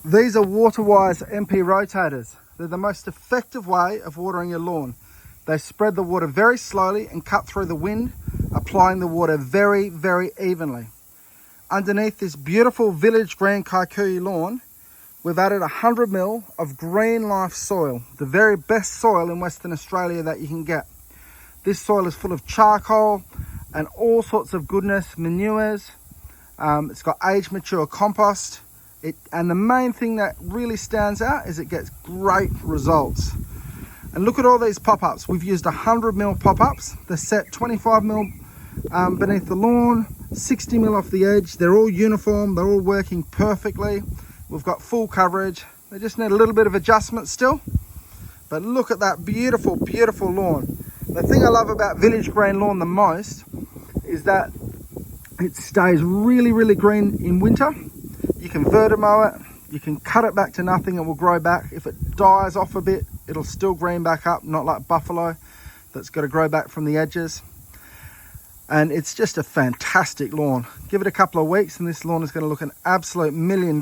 These are Waterwise MP Rotators. They're the most effective way of watering your lawn. They spread the water very slowly and cut through the wind, applying the water very, very evenly. Underneath this beautiful Village Green Kikuyu lawn, we've added 100 ml of Green Life soil, the very best soil in Western Australia that you can get. This soil is full of charcoal and all sorts of goodness, manures. It's got age mature compost. And the main thing that really stands out is it gets great results. And look at all these pop-ups. We've used 100 ml pop-ups. They're set 25 ml beneath the lawn, 60 ml off the edge. They're all uniform. They're all working perfectly. We've got full coverage. They just need a little bit of adjustment still. But look at that beautiful, beautiful lawn. The thing I love about Village Green Lawn the most is that it stays really, really green in winter. You can vertimow it, you can cut it back to nothing, it will grow back. If it dies off a bit, it'll still green back up, not like buffalo that's got to grow back from the edges. And it's just a fantastic lawn. Give it a couple of weeks and this lawn is going to look an absolute $1 million.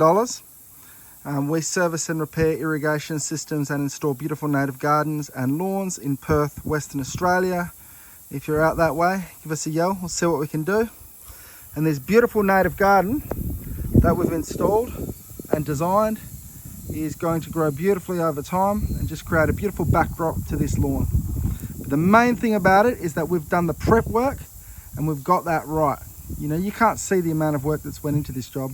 We service and repair irrigation systems and install beautiful native gardens and lawns in Perth, Western Australia. If you're out that way, give us a yell, we'll see what we can do. And this beautiful native garden that we've installed and designed is going to grow beautifully over time and just create a beautiful backdrop to this lawn. But the main thing about it is that we've done the prep work and we've got that right. You know, you can't see the amount of work that's went into this job.